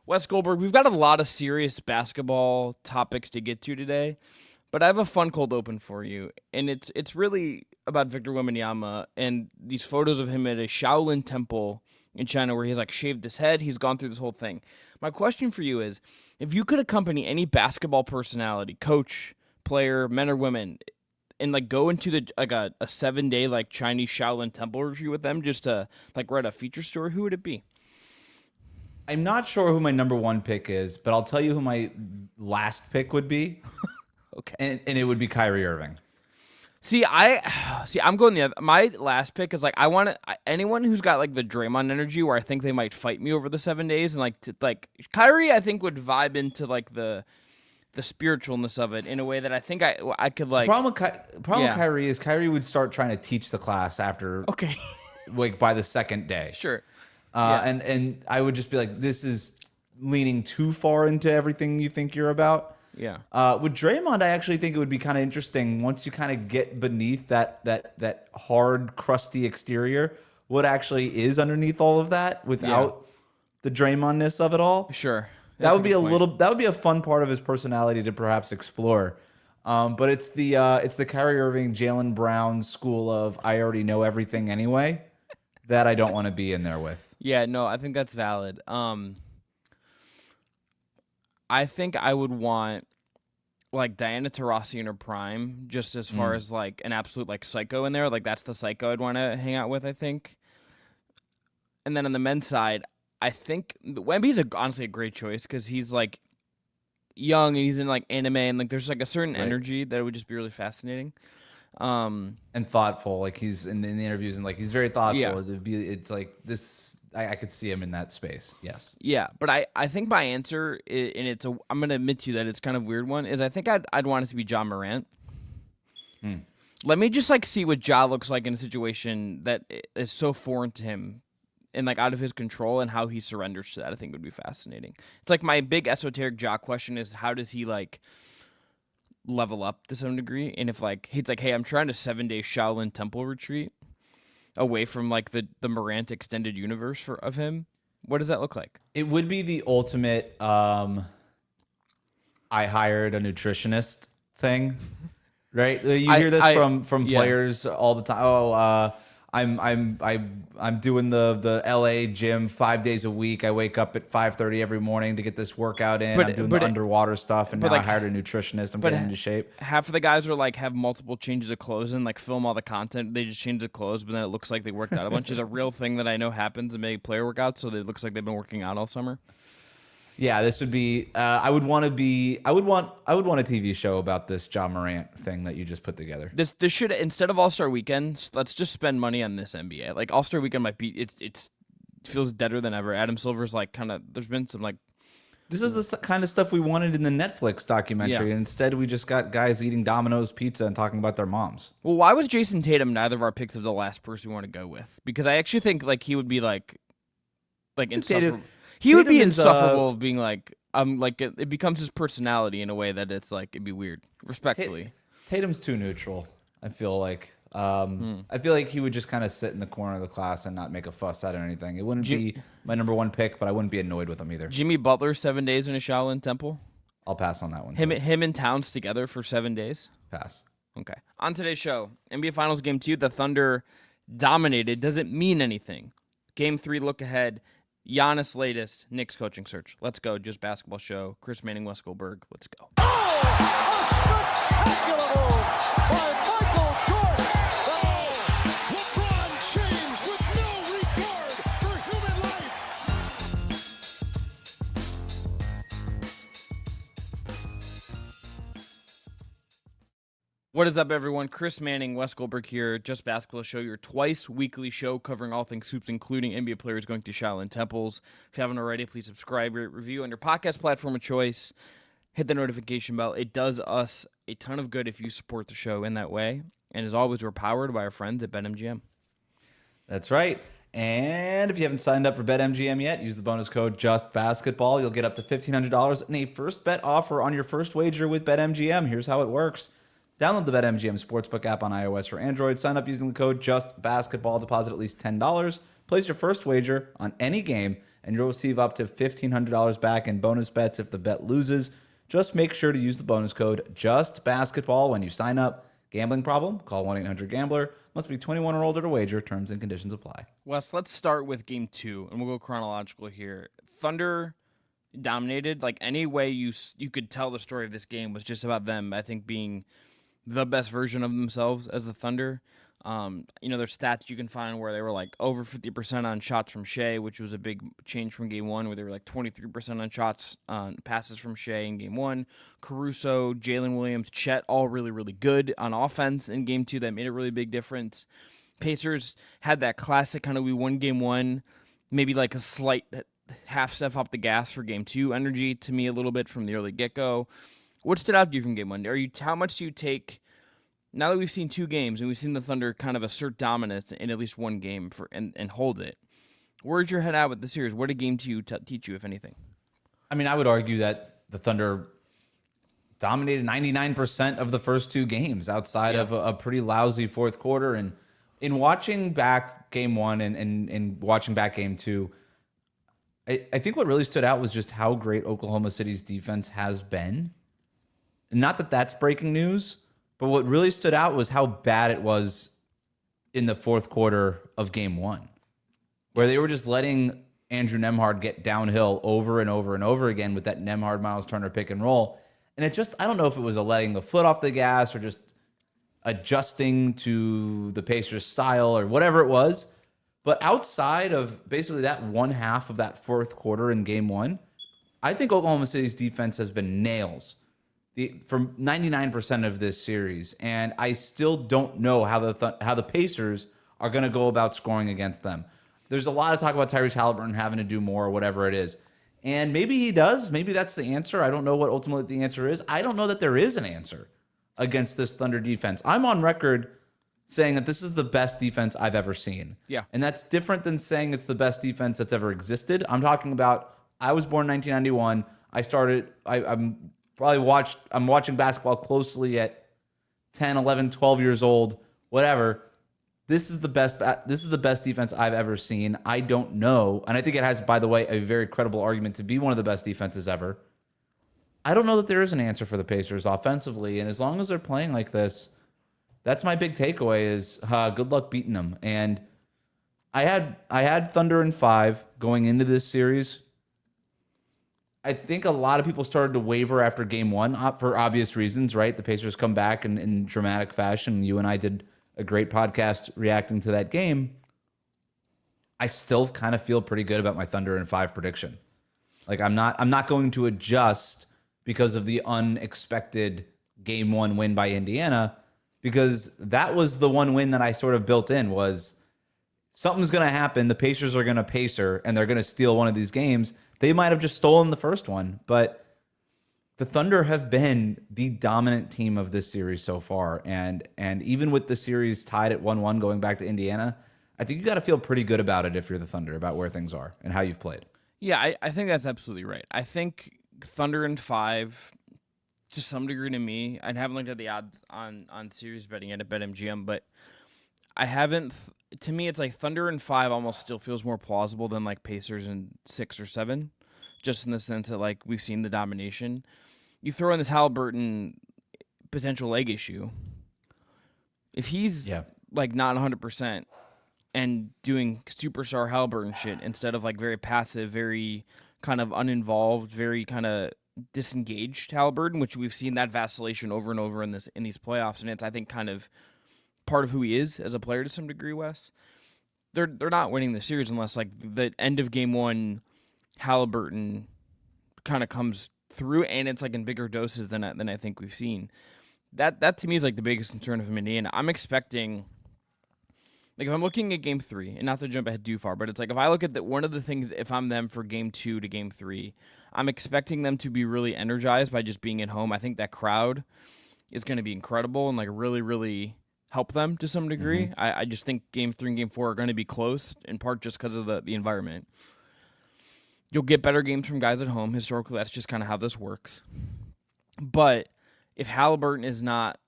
Wes Goldberg, we've got a lot of serious basketball topics to get to today, but I have a fun cold open for you, and it's really about Victor Wembanyama and these photos of him at a Shaolin temple in China where he's like shaved his head. He's gone through this whole thing. My question for you is, if you could accompany any basketball personality, coach, player, men or women, and like go into the like a 7 day like Chinese Shaolin temple retreat with them just to like write a feature story, who would it be? I'm not sure who my number one pick is, but I'll tell you who my last pick would be, Okay. and it would be Kyrie Irving. I'm going the other. My last pick is like I want anyone who's got like the Draymond energy where I think they might fight me over the 7 days and like Kyrie I think would vibe into like the spiritualness of it in a way that I think I could like. Problem with Kyrie is Kyrie would start trying to teach the class after Okay. like by the second day. Sure. And I would just be like, this is leaning too far into everything you think you're about. Yeah. With Draymond, I actually think it would be kind of interesting once you kind of get beneath that hard, crusty exterior, what actually is underneath all of that without the Draymondness of it all. Sure. That would be that would be a fun part of his personality to perhaps explore. But it's the Kyrie Irving, Jaylen Brown school of I already know everything anyway that I don't want to be in there with. Yeah, no, I think that's valid. I think I would want like Diana Taurasi in her prime, just as far as like an absolute like psycho in there. Like that's the psycho I'd want to hang out with, I think. And then on the men's side, I think Wemby's honestly a great choice because he's like young and he's in like anime and like there's like a certain energy that would just be really fascinating. And thoughtful, like he's in the interviews and like he's very thoughtful. Yeah. It's like this. I could see him in that space. Yes. Yeah, but I think my answer, and I'm going to admit to you that it's kind of a weird one, is I think I'd want it to be John Morant. Let me just like see what Ja looks like in a situation that is so foreign to him and like out of his control and how he surrenders to that. I think would be fascinating. It's like my big esoteric Ja question is how does he like level up to some degree? And if like he's like, hey, I'm trying to 7 day Shaolin temple retreat away from like the Morant extended universe of him, what does that look like? It would be the ultimate I hired a nutritionist thing, right? You hear this from players all the time. Oh, I'm doing the LA gym 5 days a week. I wake up at 5:30 every morning to get this workout in. I'm doing the underwater stuff, and now I hired a nutritionist. I'm getting into shape. Half of the guys are like have multiple changes of clothes and like film all the content. They just change the clothes, but then it looks like they worked out a bunch. Is a real thing that I know happens in many player workouts, so it looks like they've been working out all summer. Yeah, this would be. I would want a TV show about this Ja Morant thing that you just put together. This should, instead of All-Star Weekend, let's just spend money on this NBA. Like All-Star Weekend might be it feels deader than ever. Adam Silver's like kind of there's been some like this is the kind of stuff we wanted in the Netflix documentary, and instead we just got guys eating Domino's pizza and talking about their moms. Well, why was Jason Tatum neither of our picks of the last person we want to go with? Because I actually think like he would be like insufferable. He would be insufferable of being like it becomes his personality in a way that it's like it'd be weird. Respectfully, Tatum's too neutral. I feel like I feel like he would just kind of sit in the corner of the class and not make a fuss out of anything. It wouldn't be my number one pick, but I wouldn't be annoyed with him either. Jimmy Butler 7 days in a Shaolin temple. I'll pass on that one. Him and Towns together for 7 days. Pass. Okay. On today's show, NBA Finals Game 2, the Thunder dominated. Does it mean anything? Game 3, look ahead. Giannis' latest Knicks coaching search. Let's go. Just Basketball Show. Chris Manning, Wes Goldberg. Let's go. Spectacular move by Michael Jordan. LeBron James with no regard for human life. What is up, everyone? Chris Manning, Wes Goldberg here. Just Basketball Show, your twice weekly show covering all things hoops, including NBA players going to Shaolin temples. If you haven't already, please subscribe, rate, review on your podcast platform of choice. Hit the notification bell. It does us a ton of good if you support the show in that way. And as always, we're powered by our friends at BetMGM. That's right. And if you haven't signed up for BetMGM yet, use the bonus code JustBasketball. You'll get up to $1,500 in a first bet offer on your first wager with BetMGM. Here's how it works. Download the BetMGM Sportsbook app on iOS or Android. Sign up using the code JustBasketball. Deposit at least $10. Place your first wager on any game and you'll receive up to $1,500 back in bonus bets if the bet loses. Just make sure to use the bonus code JUSTBASKETBALL when you sign up. Gambling problem? Call 1-800-GAMBLER. Must be 21 or older to wager. Terms and conditions apply. Wes, let's start with game 2, and we'll go chronological here. Thunder dominated. Like, any way you could tell the story of this game was just about them, I think, being the best version of themselves as the Thunder. There's stats you can find where they were like over 50% on shots from Shea, which was a big change from game 1, where they were like 23% on shots on passes from Shea in game 1. Caruso, Jalen Williams, Chet, all really, really good on offense in game 2. That made a really big difference. Pacers had that classic kind of we won game 1, maybe like a slight half step off the gas for game 2 energy to me a little bit from the early get-go. What stood out to you from game 1? How much do you take? Now that we've seen 2 games and we've seen the Thunder kind of assert dominance in at least one game and hold it, where's your head at with the series? What did game 2 teach you, if anything? I mean, I would argue that the Thunder dominated 99% of the first 2 games outside of a pretty lousy fourth quarter. And in watching back game 1 and watching back game 2, I think what really stood out was just how great Oklahoma City's defense has been. Not that that's breaking news, but what really stood out was how bad it was in the fourth quarter of game 1, where they were just letting Andrew Nembhard get downhill over and over and over again with that Nembhard-Miles Turner pick and roll. And it just, I don't know if it was a letting the foot off the gas or just adjusting to the Pacers' style or whatever it was. But outside of basically that one half of that fourth quarter in game 1, I think Oklahoma City's defense has been nails for 99% of this series, and I still don't know how the Pacers are going to go about scoring against them. There's a lot of talk about Tyrese Haliburton having to do more or whatever it is, and maybe he does. Maybe that's the answer. I don't know what ultimately the answer is. I don't know that there is an answer against this Thunder defense. I'm on record saying that this is the best defense I've ever seen. Yeah, and that's different than saying it's the best defense that's ever existed. I'm talking about I was born in 1991. I'm watching basketball closely at 10, 11, 12 years old, whatever. This is the best defense I've ever seen. I don't know. And I think it has, by the way, a very credible argument to be one of the best defenses ever. I don't know that there is an answer for the Pacers offensively. And as long as they're playing like this, that's my big takeaway is good luck beating them. And I had Thunder in 5 going into this series. I think a lot of people started to waver after game 1 for obvious reasons, right? The Pacers come back in dramatic fashion. You and I did a great podcast reacting to that game. I still kind of feel pretty good about my Thunder in 5 prediction. Like I'm not going to adjust because of the unexpected game 1 win by Indiana, because that was the one win that I sort of built in was something's going to happen. The Pacers are going to pacer and they're going to steal one of these games. They might have just stolen the first one, but the Thunder have been the dominant team of this series so far. And even with the series tied at 1-1 going back to Indiana, I think you got to feel pretty good about it if you're the Thunder, about where things are and how you've played. Yeah, I think that's absolutely right. I think Thunder in 5, to some degree to me, I haven't looked at the odds on series betting yet at BetMGM, but I haven't. To me, it's like Thunder in 5 almost still feels more plausible than like Pacers in 6 or 7, just in the sense that like we've seen the domination. You throw in this Halliburton potential leg issue. If he's like not 100% and doing superstar Halliburton shit instead of like very passive, very kind of uninvolved, very kind of disengaged Halliburton, which we've seen that vacillation over and over in these playoffs, and it's I think kind of part of who he is as a player to some degree, Wes. They're not winning the series unless like the end of game 1 Halliburton kind of comes through, and it's like in bigger doses than I think we've seen. That to me is like the biggest concern of Indiana. I'm expecting, like if I'm looking at game 3, and not to jump ahead too far, but it's like if I look at one of the things, if I'm them for game 2 to game 3, I'm expecting them to be really energized by just being at home. I think that crowd is going to be incredible and like really, really help them to some degree. Mm-hmm. I just think game 3 and game 4 are going to be close, in part just because of the environment. You'll get better games from guys at home. Historically, that's just kind of how this works. But if Halliburton is not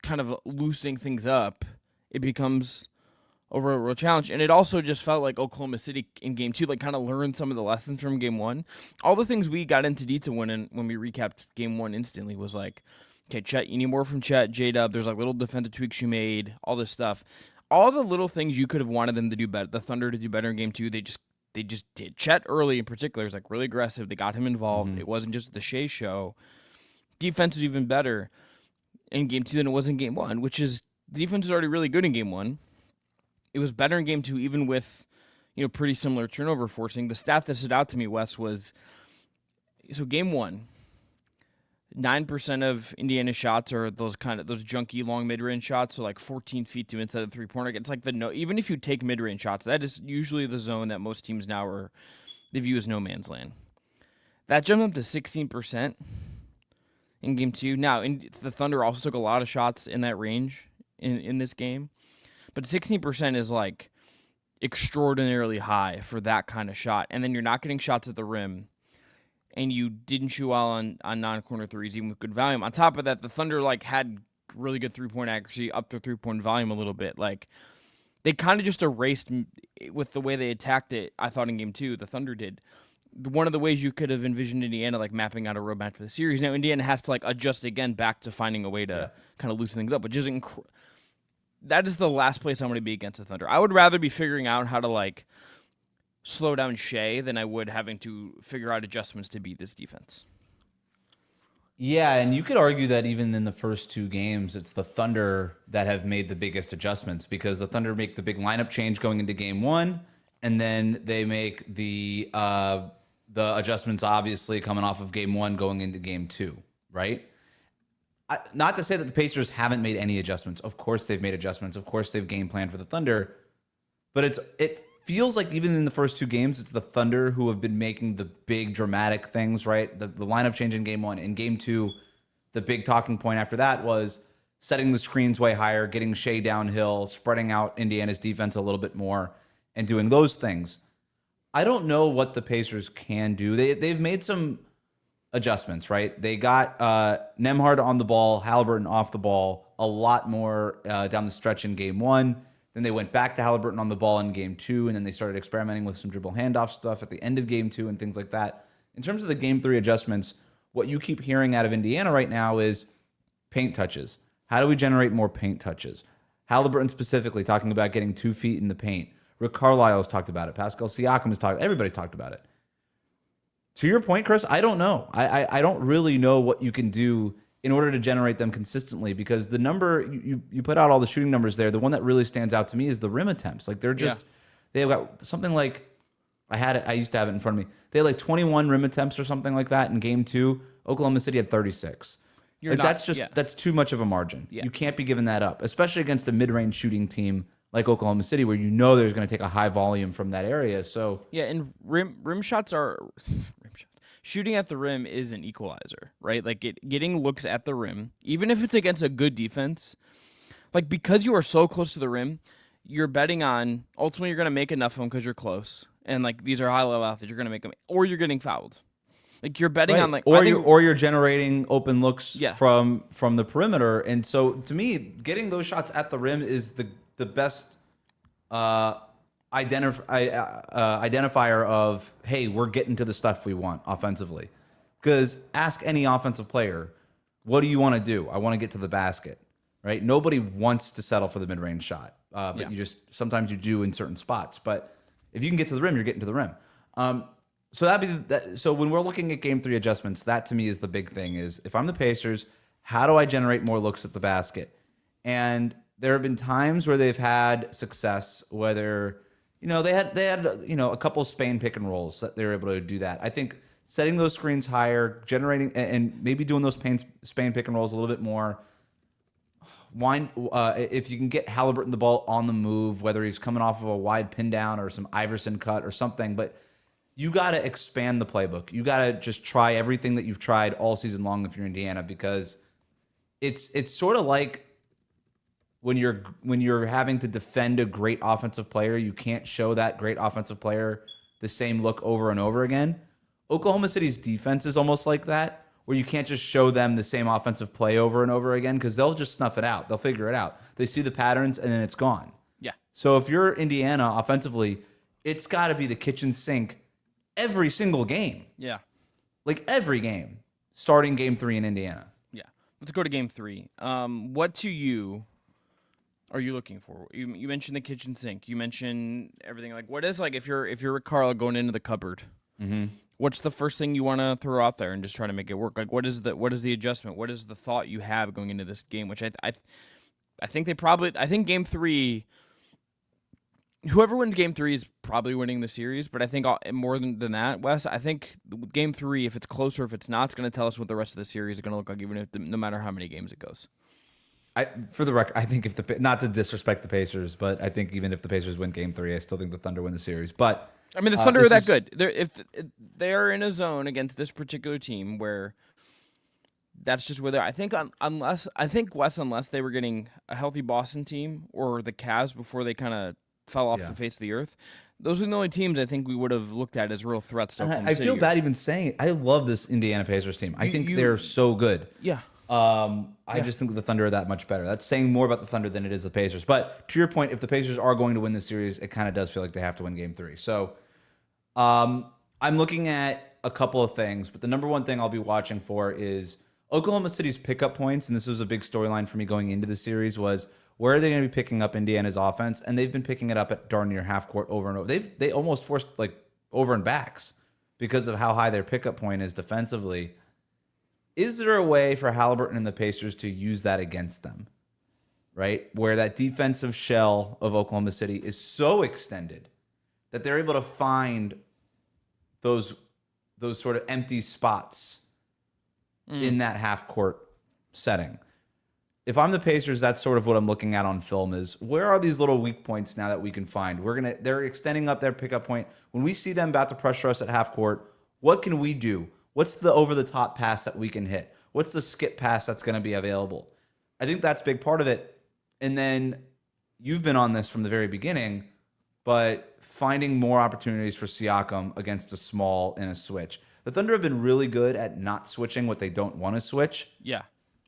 kind of loosening things up, it becomes a real challenge. And it also just felt like Oklahoma City in game 2, like kind of learned some of the lessons from game 1. All the things we got into detail when we recapped game 1 instantly was like, okay, Chet, you need more from Chet, J-Dub. There's like little defensive tweaks you made, all this stuff. All the little things you could have wanted them to do better, the Thunder to do better in game 2, they just did. Chet early in particular is like really aggressive. They got him involved. It wasn't just the Shea show. Defense was even better in game 2 than it was in game 1, which is defense was already really good in game 1. It was better in game 2, even with, pretty similar turnover forcing. The stat that stood out to me, Wes, was so game 1, 9% of Indiana's shots are those junky long mid-range shots, so like 14 feet to inside the three-pointer. It's like even if you take mid-range shots, that is usually the zone that most teams now they view as no man's land. That jumped up to 16% in game 2. Now, the Thunder also took a lot of shots in that range in this game, but 16% is like extraordinarily high for that kind of shot. And then you're not getting shots at the rim, and you didn't shoot well on non-corner threes, even with good volume. On top of that, the Thunder had really good three-point accuracy, up to three-point volume a little bit. Like, they kind of just erased with the way they attacked it, I thought, in game 2, the Thunder did. One of the ways you could have envisioned Indiana mapping out a roadmap for the series. Now, Indiana has to adjust again back to finding a way to kind of loosen things up, which is that is the last place I want to be against the Thunder. I would rather be figuring out how to slow down Shea than I would having to figure out adjustments to beat this defense. Yeah, and you could argue that even in the first 2 games, it's the Thunder that have made the biggest adjustments, because the Thunder make the big lineup change going into game 1, and then they make the adjustments obviously coming off of game 1 going into game 2, right? Not to say that the Pacers haven't made any adjustments. Of course they've made adjustments. Of course they've game planned for the Thunder, but it feels like even in the first 2 games, it's the Thunder who have been making the big dramatic things, right? The lineup change in game 1. In game 2, the big talking point after that was setting the screens way higher, getting Shea downhill, spreading out Indiana's defense a little bit more, and doing those things. I don't know what the Pacers can do. They've made some adjustments, right? They got Nembhard on the ball, Halliburton off the ball a lot more down the stretch in game 1. Then they went back to Halliburton on the ball in game 2, and then they started experimenting with some dribble handoff stuff at the end of game 2 and things like that. In terms of the game 3 adjustments, what you keep hearing out of Indiana right now is paint touches. How do we generate more paint touches? Halliburton specifically talking about getting 2 feet in the paint. Rick Carlisle has talked about it. Pascal Siakam has talked. Everybody's talked about it. To your point, Chris, I don't know. I don't really know what you can do in order to generate them consistently, because the number you put out all the shooting numbers there. The one that really stands out to me is the rim attempts. They're just they've got something like I used to have it in front of me. They had 21 rim attempts or something like that in game 2. Oklahoma City had 36. That's too much of a margin. Yeah. You can't be giving that up, especially against a mid-range shooting team like Oklahoma City, where there's going to take a high volume from that area. So and rim shots are shooting at the rim is an equalizer, right? Getting looks at the rim, even if it's against a good defense, because you are so close to the rim, you're betting on ultimately you're going to make enough of them because you're close, and these are high level athletes. You're going to make them, or you're getting fouled. You're betting on or you're generating open looks from the perimeter. And so to me, getting those shots at the rim is the best identifier of, hey, we're getting to the stuff we want offensively. Because ask any offensive player, what do you want to do? I want to get to the basket, right? Nobody wants to settle for the mid-range shot, but sometimes you do in certain spots. But if you can get to the rim, you're getting to the rim. So when we're looking at game 3 adjustments, that to me is the big thing. Is if I'm the Pacers, how do I generate more looks at the basket? And there have been times where they've had success, whether they had a couple of Spain pick and rolls that they were able to do that. I think setting those screens higher, generating and maybe doing those Spain pick and rolls a little bit more. If you can get Halliburton the ball on the move, whether he's coming off of a wide pin down or some Iverson cut or something, but you got to expand the playbook. You got to just try everything that you've tried all season long if you're Indiana, because it's sort of like when you're having to defend a great offensive player, you can't show that great offensive player the same look over and over again. Oklahoma City's defense is almost like that, where you can't just show them the same offensive play over and over again, because they'll just snuff it out. They'll figure it out. They see the patterns and then it's gone. Yeah. So if you're Indiana offensively, it's got to be the kitchen sink every single game. Yeah. Like every game, starting game 3 in Indiana. Yeah. Let's go to game 3. What to you are you looking for? You mentioned the kitchen sink. You mentioned everything. Like, what is, like, if you're Rick Carlisle going into the cupboard, what's the first thing you want to throw out there and just try to make it work? Like, what is the adjustment? What is the thought you have going into this game? Which I think game 3, whoever wins game 3 is probably winning the series. But I think more than that, Wes, I think game 3, if it's close or if it's not, it's going to tell us what the rest of the series is going to look like, even if no matter how many games it goes. For the record, I think if not to disrespect the Pacers, but I think even if the Pacers win game 3, I still think the Thunder win the series. But I mean, the Thunder are that good. If they're in a zone against this particular team where that's just where they're. I think Wes, unless they were getting a healthy Boston team or the Cavs before they kind of fell off the face of the earth, those are the only teams I think we would have looked at as real threats to Oklahoma City. I feel bad even saying it. I love this Indiana Pacers team. I think they're so good. Yeah. I just think the Thunder are that much better. That's saying more about the Thunder than it is the Pacers. But to your point, if the Pacers are going to win the series, it kind of does feel like they have to win game 3. So I'm looking at a couple of things, but the number one thing I'll be watching for is Oklahoma City's pickup points. And this was a big storyline for me going into the series was where are they going to be picking up Indiana's offense? And they've been picking it up at darn near half court over and over. They almost forced like over and backs because of how high their pickup point is defensively. Is there a way for Halliburton and the Pacers to use that against them, right? Where that defensive shell of Oklahoma City is so extended that they're able to find those sort of empty spots in that half-court setting. If I'm the Pacers, that's sort of what I'm looking at on film is where are these little weak points now that we can find? They're extending up their pickup point. When we see them about to pressure us at half court, what can we do? What's the over-the-top pass that we can hit? What's the skip pass that's going to be available? I think that's a big part of it. And then you've been on this from the very beginning, but finding more opportunities for Siakam against a small and a switch. The Thunder have been really good at not switching what they don't want to switch. Yeah.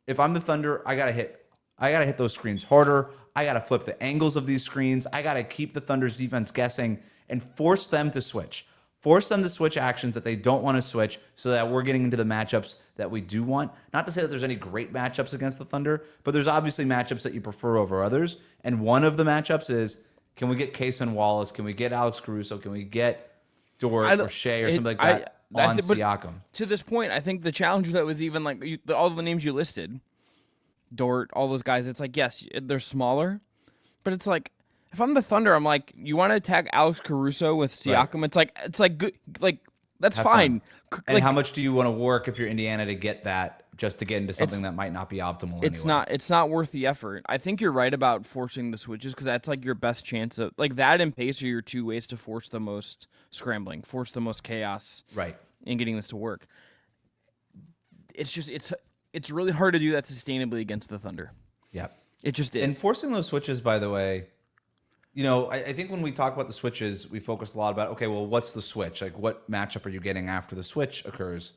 If I'm the Thunder, I gotta hit those screens harder. I gotta flip the angles of these screens. I gotta keep the Thunder's defense guessing and force them to switch. Force them to switch actions that they don't want to switch so that we're getting into the matchups that we do want. Not to say that there's any great matchups against the Thunder, but there's obviously matchups that you prefer over others. And one of the matchups is, can we get Kaysen Wallace? Can we get Alex Caruso? Can we get Dort or Shea or something like that on Siakam? To this point, I think the challenge that was even like all the names you listed, Dort, all those guys, it's like, yes, they're smaller, but it's like, if I'm the Thunder, I'm like, you want to attack Alex Caruso with Siakam? Right. It's like good, like that's Have fine. And how much do you want to work if you're Indiana to get that, just to get into something that might not be optimal? It's not worth the effort. I think you're right about forcing the switches because that's like your best chance of like that and pace are your two ways to force the most scrambling, force the most chaos, right, in getting this to work. It's just it's really hard to do that sustainably against the Thunder. Yeah, it just is. And forcing those switches, by the way. You know, I think when we talk about the switches, we focus a lot about, okay, well, what's the switch? Like, what matchup are you getting after the switch occurs?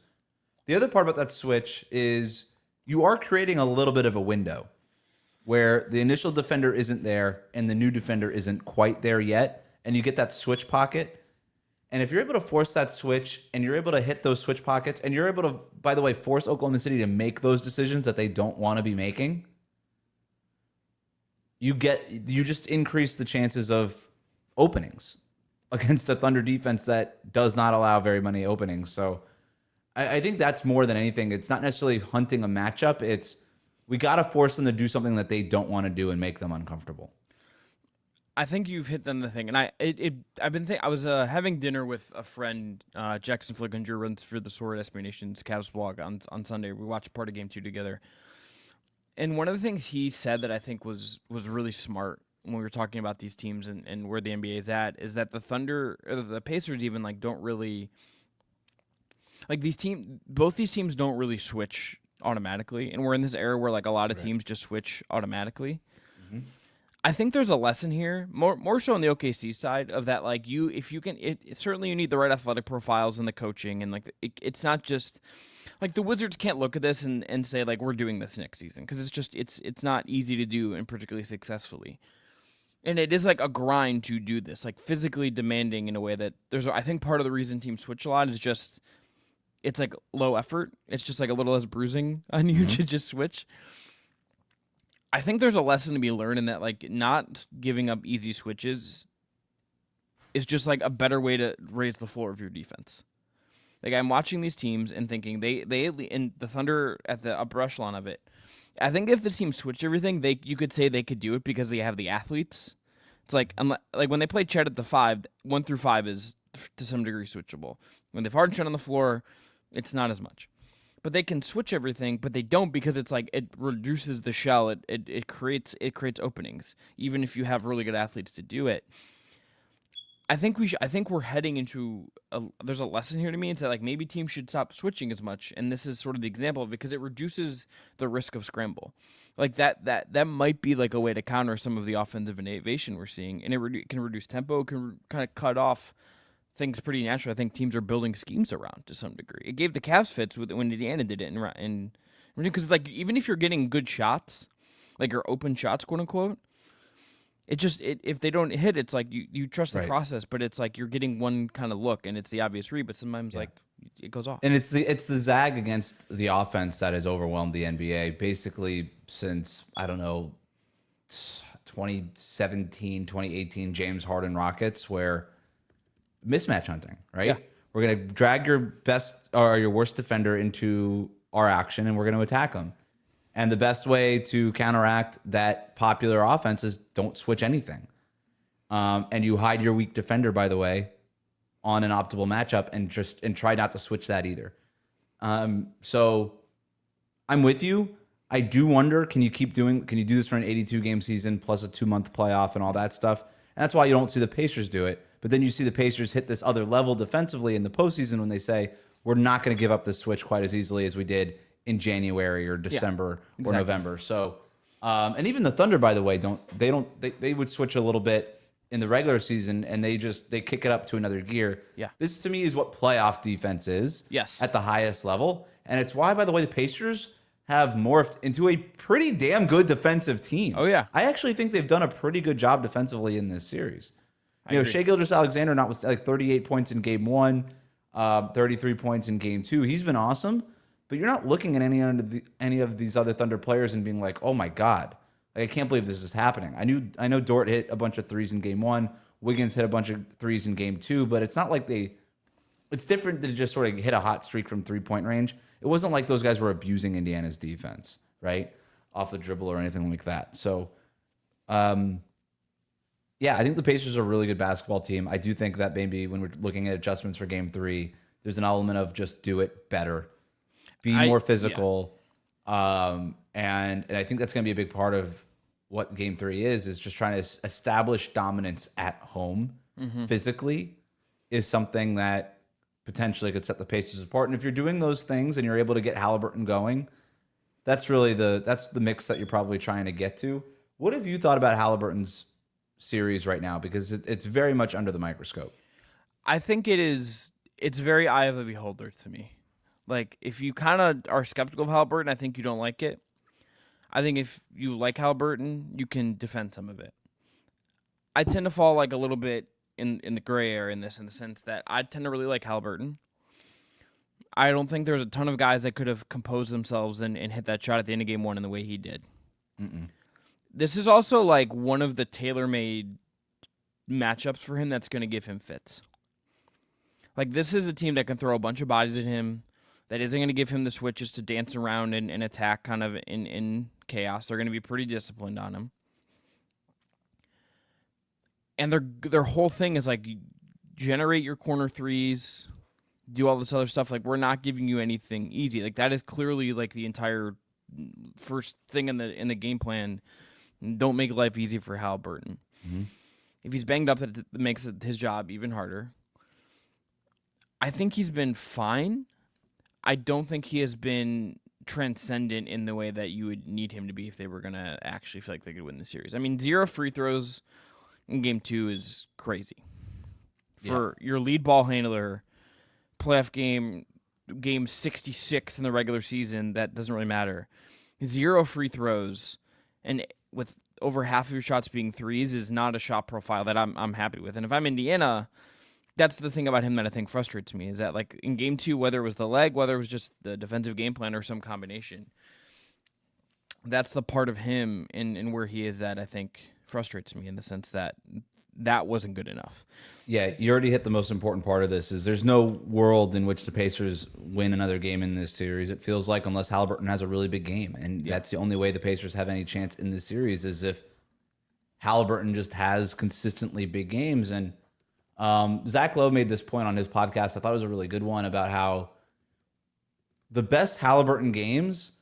The other part about that switch is you are creating a little bit of a window where the initial defender isn't there and the new defender isn't quite there yet, and you get that switch pocket. And if you're able to force that switch and you're able to hit those switch pockets and you're able to, by the way, force Oklahoma City to make those decisions that they don't want to be making, you just increase the chances of openings against a Thunder defense that does not allow very many openings. So I think that's more than anything. It's not necessarily hunting a matchup. It's we got to force them to do something that they don't want to do and make them uncomfortable. I think you've hit them the thing, and I was having dinner with a friend, Jackson Flickinger, runs for the Sword SB Nation's Cavs blog on Sunday. We watched part of Game 2 together. And one of the things he said that I think was really smart when we were talking about these teams and where the NBA is at is that the Thunder or the Pacers even like don't really like both these teams don't really switch automatically, and we're in this era where like a lot of teams just switch automatically. Mm-hmm. I think there's a lesson here, more so on the OKC side of that. Like certainly you need the right athletic profiles and the coaching, and like it's not just. Like the Wizards can't look at this and say like we're doing this next season because it's not easy to do and particularly successfully. And it is like a grind to do this, like physically demanding in a way that I think part of the reason teams switch a lot is just it's like low effort. It's just like a little less bruising on you to just switch. I think there's a lesson to be learned in that, like, not giving up easy switches is just like a better way to raise the floor of your defense. Like, I'm watching these teams and thinking they in the Thunder at the upper echelon of it. I think if this team switched everything, you could say they could do it because they have the athletes. It's like when they play Chet at the 5, 1 through 5 is to some degree switchable. When they've Hardenstein on the floor, it's not as much. But they can switch everything, but they don't because it's like it reduces the shell. It creates openings, even if you have really good athletes to do it. I think we're heading into there's a lesson here to me. It's that, like, maybe teams should stop switching as much, and this is sort of the example of it because it reduces the risk of scramble. Like that might be like a way to counter some of the offensive innovation we're seeing, and it can reduce tempo, can kind of cut off things pretty naturally. I think teams are building schemes around to some degree. It gave the Cavs fits when Indiana did it, and because it's like even if you're getting good shots, like your open shots, quote unquote. If they don't hit, it's like you trust the process, but it's like you're getting one kind of look, and it's the obvious read, but sometimes like it goes off. And it's the zag against the offense that has overwhelmed the NBA basically since, I don't know, 2017, 2018 James Harden Rockets, where mismatch hunting, right? Yeah. We're going to drag your best or your worst defender into our action, and we're going to attack them. And the best way to counteract that popular offense is don't switch anything. And you hide your weak defender, by the way, on an optimal matchup and try not to switch that either. So I'm with you. I do wonder, can you do this for an 82-game season plus a 2-month playoff and all that stuff? And that's why you don't see the Pacers do it. But then you see the Pacers hit this other level defensively in the postseason when they say, we're not going to give up this switch quite as easily as we did in January or December or November. So, and even the Thunder, by the way, they would switch a little bit in the regular season, and they kick it up to another gear. Yeah. This to me is what playoff defense is. Yes. At the highest level. And it's why, by the way, the Pacers have morphed into a pretty damn good defensive team. Oh, yeah. I actually think they've done a pretty good job defensively in this series. I agree. Shai Gilgeous-Alexander, not with like 38 points in game 1, 33 points in game 2. He's been awesome. But you're not looking at any of these other Thunder players and being like, oh my God, like, I can't believe this is happening. I know Dort hit a bunch of threes in game 1. Wiggins hit a bunch of threes in game 2, but it's not like it's different to just sort of hit a hot streak from 3-point range. It wasn't like those guys were abusing Indiana's defense, right? Off the dribble or anything like that. So, I think the Pacers are a really good basketball team. I do think that maybe when we're looking at adjustments for game 3, there's an element of just do it better. Be more physical. Yeah. And I think that's going to be a big part of what game 3 is just trying to establish dominance at home physically is something that potentially could set the Pacers apart. And if you're doing those things and you're able to get Halliburton going, that's really the mix that you're probably trying to get to. What have you thought about Halliburton's series right now? Because it's very much under the microscope. I think it's very eye of the beholder to me. Like, if you kind of are skeptical of Halliburton, I think you don't like it. I think if you like Halliburton, you can defend some of it. I tend to fall like a little bit in the gray area in the sense that I tend to really like Halliburton. I don't think there's a ton of guys that could have composed themselves and hit that shot at the end of game 1 in the way he did. This is also like one of the tailor-made matchups for him that's going to give him fits. Like, this is a team that can throw a bunch of bodies at him, that isn't going to give him the switches to dance around and attack kind of in chaos. They're going to be pretty disciplined on him. And their whole thing is like, generate your corner threes, do all this other stuff. Like, we're not giving you anything easy. Like, that is clearly like the entire first thing in the game plan. Don't make life easy for Halliburton. If he's banged up, it makes his job even harder. I think he's been fine. I don't think he has been transcendent in the way that you would need him to be if they were going to actually feel like they could win the series. I mean, 0 free throws in game 2 is crazy. For your lead ball handler, playoff game 66 in the regular season, that doesn't really matter. 0 free throws, and with over half of your shots being threes is not a shot profile that I'm happy with. And if I'm Indiana, that's the thing about him that I think frustrates me, is that like in game 2, whether it was the leg, whether it was just the defensive game plan or some combination, that's the part of him and where he is that I think frustrates me, in the sense that that wasn't good enough. Yeah, you already hit the most important part of this. Is there's no world in which the Pacers win another game in this series, it feels like, unless Halliburton has a really big game. And that's the only way the Pacers have any chance in this series, is if Halliburton just has consistently big games. And Zach Lowe made this point on his podcast. I thought it was a really good one, about how the best Halliburton games,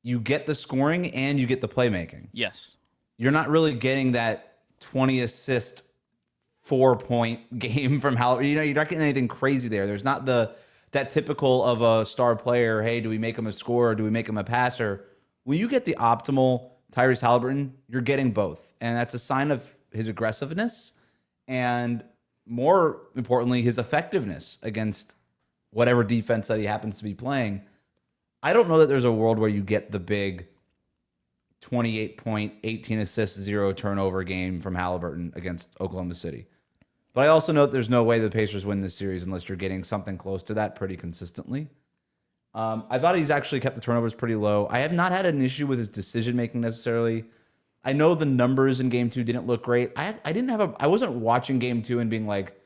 you get the scoring and you get the playmaking. Yes. You're not really getting that 20 assist 4-point game from Halliburton. You're not getting anything crazy there. There's not that typical of a star player, hey, do we make him a scorer or do we make him a passer? When you get the optimal Tyrese Haliburton, you're getting both. And that's a sign of his aggressiveness and, more importantly, his effectiveness against whatever defense that he happens to be playing. I don't know that there's a world where you get the big 28-point, 18 assists, 0 turnover game from Halliburton against Oklahoma City. But I also know that there's no way the Pacers win this series unless you're getting something close to that pretty consistently. I thought he's actually kept the turnovers pretty low. I have not had an issue with his decision-making necessarily. I know the numbers in Game 2 didn't look great. I wasn't watching Game 2 and being like,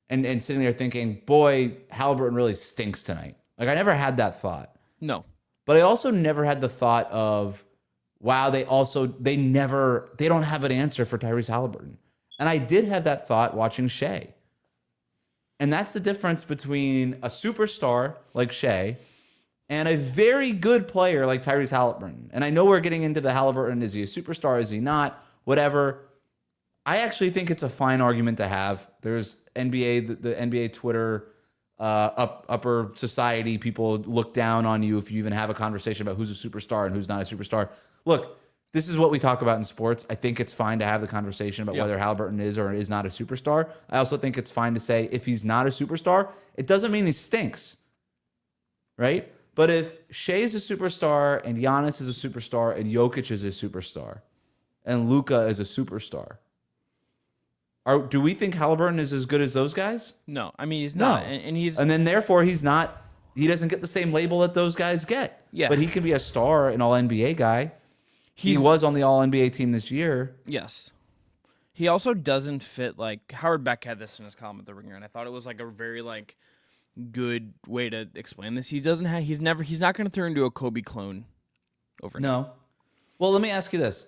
and sitting there thinking, boy, Halliburton really stinks tonight. Like, I never had that thought. No. But I also never had the thought of, wow, they don't have an answer for Tyrese Haliburton. And I did have that thought watching Shea. And that's the difference between a superstar like Shea and a very good player like Tyrese Haliburton. And I know we're getting into the Haliburton, is he a superstar, is he not, whatever. I actually think it's a fine argument to have. There's NBA, the NBA Twitter, upper society people look down on you if you even have a conversation about who's a superstar and who's not a superstar. Look, this is what we talk about in sports. I think it's fine to have the conversation about whether Halliburton is or is not a superstar. I also think it's fine to say if he's not a superstar, it doesn't mean he stinks, right? But if Shea is a superstar and Giannis is a superstar and Jokic is a superstar and Luka is a superstar, do we think Halliburton is as good as those guys? No, I mean he's not, and then therefore he's not. He doesn't get the same label that those guys get. Yeah, but he can be a star, an All NBA guy. He was on the All NBA team this year. Yes. He also doesn't fit, like, Howard Beck had this in his column at The Ringer, and I thought it was like a very like good way to explain this. He's not going to turn into a Kobe clone overnight. No. Well, let me ask you this.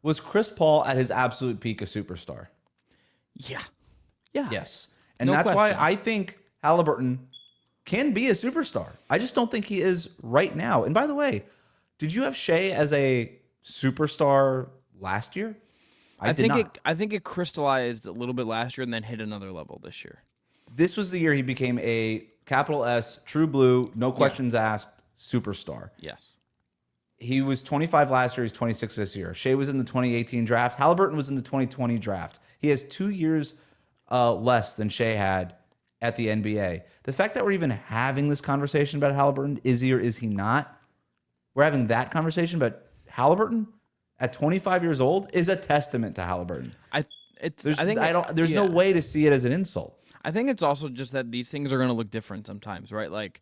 Was Chris Paul at his absolute peak a superstar? Yeah. Yeah. Yes. And No that's question. why I think Halliburton can be a superstar. I just don't think he is right now. And by the way, did you have Shea as a superstar last year? I think it crystallized a little bit last year and then hit another level this year. This was the year he became a capital S, true blue, no questions asked superstar. Yes. He was 25 last year. He's 26 this year. Shea was in the 2018 draft. Halliburton was in the 2020 draft. He has 2 years less than Shea had at the NBA. The fact that we're even having this conversation about Halliburton, is he or is he not? We're having that conversation about Halliburton at 25 years old is a testament to Halliburton. There's no way to see it as an insult. I think it's also just that these things are going to look different sometimes, right? Like,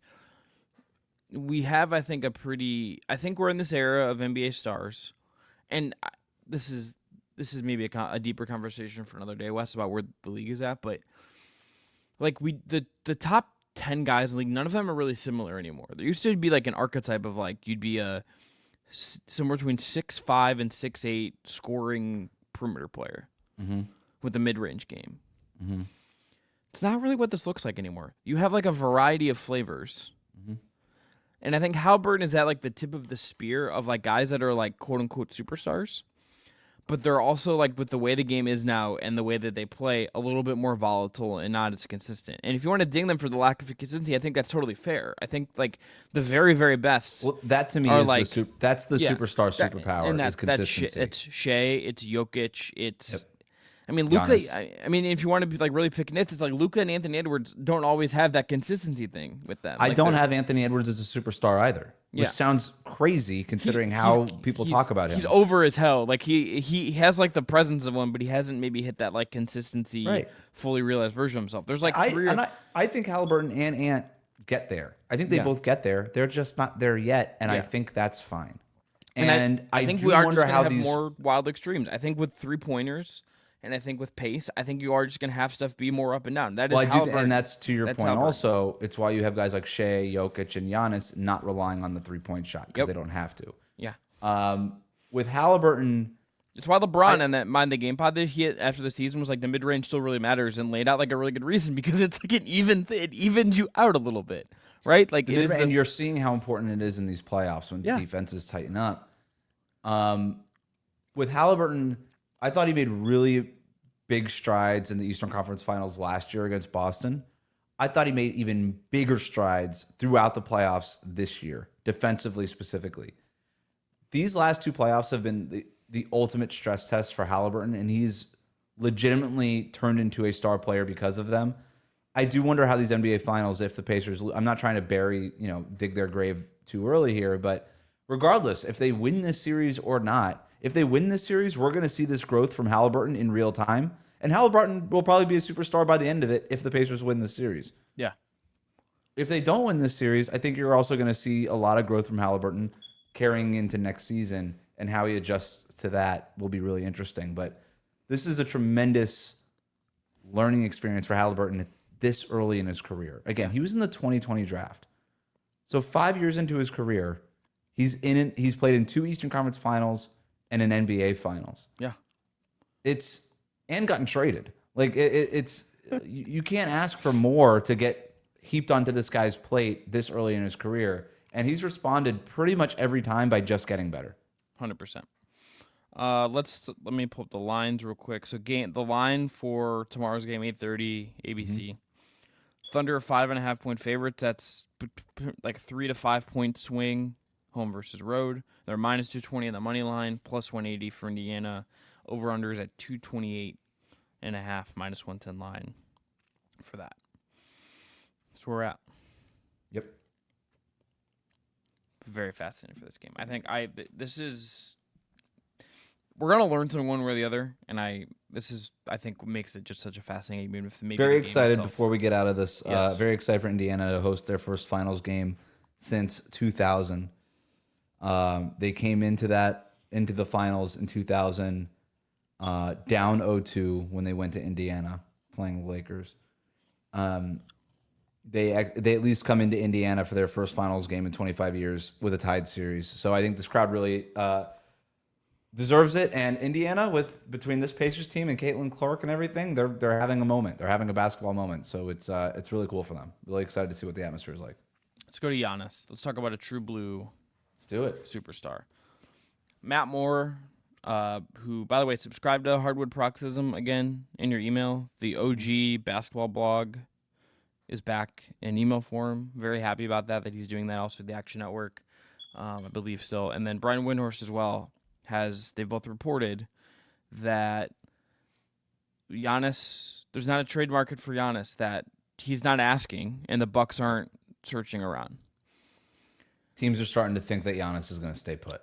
we have, I think we're in this era of NBA stars, and this is maybe a deeper conversation for another day, Wes, about where the league is at. But like the top 10 guys in the league, none of them are really similar anymore. There used to be like an archetype of like you'd be a somewhere between 6'5" and 6'8" scoring perimeter player with a mid-range game. Mm-hmm. It's not really what this looks like anymore. You have like a variety of flavors. And I think Halliburton is at like the tip of the spear of like guys that are like quote unquote superstars, but they're also like, with the way the game is now and the way that they play, a little bit more volatile and not as consistent. And if you want to ding them for the lack of consistency, I think that's totally fair. I think like the very, very best. Well, that to me is like, that's the superstar superpower. And is consistency. It's Shea, it's Jokic, it's. I mean, Luka. I mean, if you want to be like really pick nits, it's like Luka and Anthony Edwards don't always have that consistency thing with them. I don't have Anthony Edwards as a superstar either, which sounds crazy considering how people talk about him. He's over as hell. Like he has like the presence of one, but he hasn't maybe hit that like consistency, fully realized version of himself. There's like I think Halliburton and Ant get there. I think they both get there. They're just not there yet, and I think that's fine. And I think we are wonder just how have these more wild extremes. I think with 3-pointers. And I think with pace, I think you are just going to have stuff be more up and down. That is and that's to your point. Also, it's why you have guys like Shea, Jokic, and Giannis not relying on the 3-point shot because they don't have to. Yeah. With Halliburton, it's why LeBron and that Mind the Game pod that he hit after the season was like the mid range still really matters and laid out like a really good reason because it's like it evens you out a little bit, right? Like and you're seeing how important it is in these playoffs when defenses tighten up. With Halliburton, I thought he made really big strides in the Eastern Conference Finals last year against Boston. I thought he made even bigger strides throughout the playoffs this year, defensively specifically. These last 2 playoffs have been the ultimate stress test for Halliburton, and he's legitimately turned into a star player because of them. I do wonder how these NBA Finals, if the Pacers, I'm not trying to dig their grave too early here, but regardless, if they win this series or not, if they win this series, we're going to see this growth from Halliburton in real time. And Halliburton will probably be a superstar by the end of it if the Pacers win this series. Yeah. If they don't win this series, I think you're also going to see a lot of growth from Halliburton carrying into next season, and how he adjusts to that will be really interesting. But this is a tremendous learning experience for Halliburton this early in his career. Again, he was in the 2020 draft. So 5 years into his career, he's played in 2 Eastern Conference Finals and an NBA Finals. Yeah. And gotten traded. Like it's you can't ask for more to get heaped onto this guy's plate this early in his career, and he's responded pretty much every time by just getting better. 100%. Let me pull up the lines real quick. So the line for tomorrow's game, 8:30 ABC. Thunder are 5.5 point favorites. That's like 3 to 5 point swing, home versus road. They're minus 220 on the money line, plus 180 for Indiana. Over-unders at 228.5, minus 110 line for that. That's where we're at. Yep. Very fascinating for this game. I think we're gonna learn something one way or the other, and I think what makes it just such a fascinating game. Very excited before we get out of this. Yes. Very excited for Indiana to host their first finals game since 2000. They came into the finals in 2000. Down 0-2 when they went to Indiana playing the Lakers. They at least come into Indiana for their first finals game in 25 years with a tied series. So I think this crowd really deserves it. And Indiana, between this Pacers team and Caitlin Clark and everything, they're having a moment. They're having a basketball moment. So it's really cool for them. Really excited to see what the atmosphere is like. Let's go to Giannis. Let's talk about a true blue. Let's do it. Superstar. Matt Moore. Who, by the way, subscribe to Hardwood Paroxysm again in your email. The OG basketball blog is back in email form. Very happy about that he's doing that. Also, the Action Network, I believe still. And then Brian Windhorst as well they've both reported that Giannis, there's not a trade market for Giannis, that he's not asking, and the Bucks aren't searching around. Teams are starting to think that Giannis is going to stay put.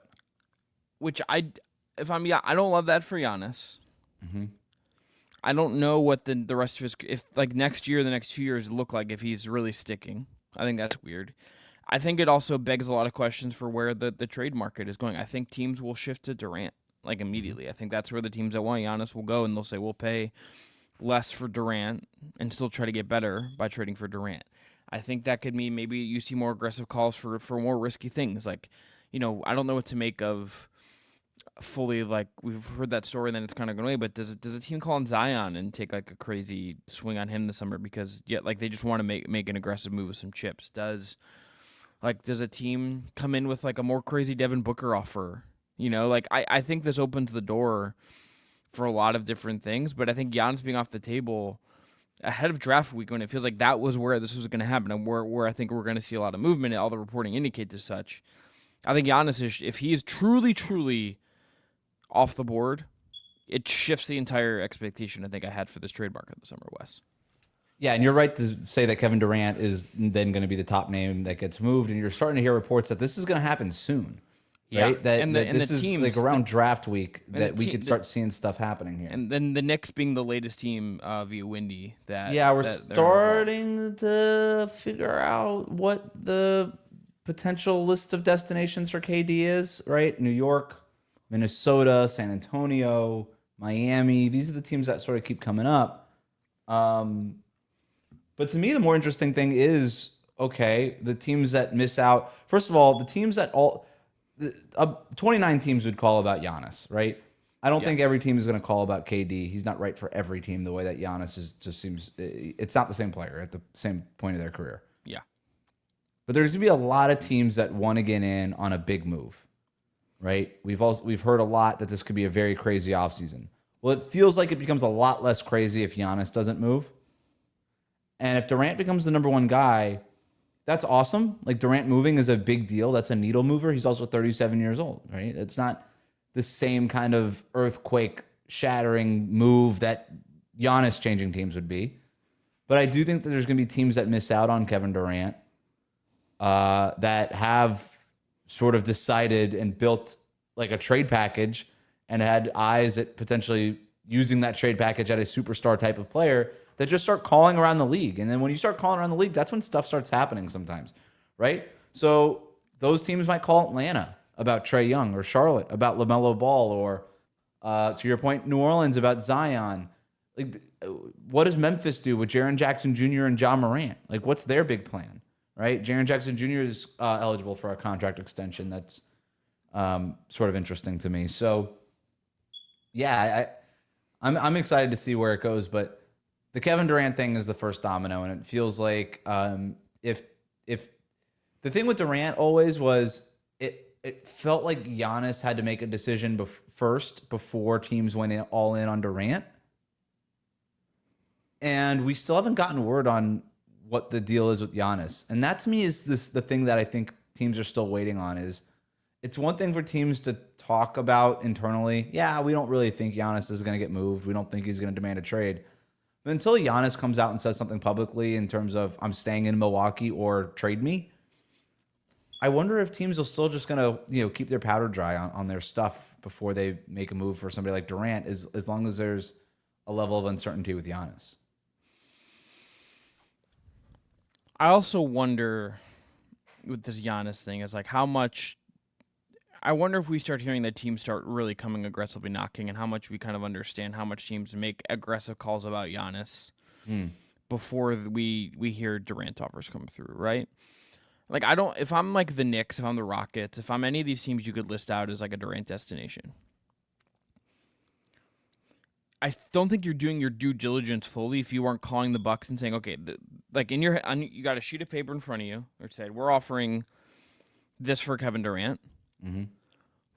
Which I don't love that for Giannis. Mm-hmm. I don't know what the rest of his, if like next year, the next 2 years look like if he's really sticking. I think that's weird. I think it also begs a lot of questions for where the trade market is going. I think teams will shift to Durant like immediately. I think that's where the teams that want Giannis will go, and they'll say we'll pay less for Durant and still try to get better by trading for Durant. I think that could mean maybe you see more aggressive calls for more risky things. Like, I don't know what to make of fully, like, we've heard that story and then it's kind of going away, but does a team call on Zion and take like a crazy swing on him this summer because they just want to make an aggressive move with some chips? Does a team come in with like a more crazy Devin Booker offer? I think this opens the door for a lot of different things, but I think Giannis being off the table ahead of draft week, when it feels like that was where this was going to happen and where I think we're going to see a lot of movement, and all the reporting indicates as such. I think Giannis, if he is truly, truly off the board, it shifts the entire expectation I think I had for this trade market this summer, Wes. Yeah, and you're right to say that Kevin Durant is then going to be the top name that gets moved, and you're starting to hear reports that this is going to happen soon, right? Yeah. That this is teams, like around draft week that we te- could start seeing stuff happening here. And then the Knicks being the latest team via Windy. We're starting to figure out what the potential list of destinations for KD is, right? New York, Minnesota, San Antonio, Miami. These are the teams that sort of keep coming up. But to me, the more interesting thing is, okay, the teams that miss out. First of all, the teams that 29 teams would call about Giannis, right? I don't think every team is going to call about KD. He's not right for every team the way that Giannis just seems. It's not the same player at the same point of their career. Yeah. But there's going to be a lot of teams that want to get in on a big move, right? We've heard a lot that this could be a very crazy offseason. Well, it feels like it becomes a lot less crazy if Giannis doesn't move. And if Durant becomes the number one guy, that's awesome. Like, Durant moving is a big deal. That's a needle mover. He's also 37 years old, right? It's not the same kind of earthquake-shattering move that Giannis changing teams would be. But I do think that there's going to be teams that miss out on Kevin Durant that have sort of decided and built like a trade package and had eyes at potentially using that trade package at a superstar type of player that just start calling around the league. And then when you start calling around the league, that's when stuff starts happening sometimes, right? So those teams might call Atlanta about Trae Young, or Charlotte about LaMelo Ball, or to your point, New Orleans about Zion. Like, what does Memphis do with Jaren Jackson Jr. and Ja Morant? Like, what's their big plan, right? Jaren Jackson Jr. is eligible for a contract extension. That's sort of interesting to me. So, yeah, I'm excited to see where it goes, but the Kevin Durant thing is the first domino, and it feels like if the thing with Durant always was it felt like Giannis had to make a decision first before teams went all in on Durant, and we still haven't gotten word on what the deal is with Giannis, and that to me is the thing that I think teams are still waiting on. Is it's one thing for teams to talk about internally, yeah, we don't really think Giannis is going to get moved, we don't think he's going to demand a trade. But until Giannis comes out and says something publicly in terms of I'm staying in Milwaukee or trade me, I wonder if teams are still just going to keep their powder dry on their stuff before they make a move for somebody like Durant, as long as there's a level of uncertainty with Giannis. I also wonder with this Giannis thing is like how much. I wonder if we start hearing that teams start really coming aggressively knocking, and how much we kind of understand how much teams make aggressive calls about Giannis before we hear Durant offers come through, right? Like, if I'm like the Knicks, if I'm the Rockets, if I'm any of these teams you could list out as like a Durant destination, I don't think you're doing your due diligence fully if you aren't calling the Bucks and saying, okay, like you got a sheet of paper in front of you that said, we're offering this for Kevin Durant. Mm-hmm.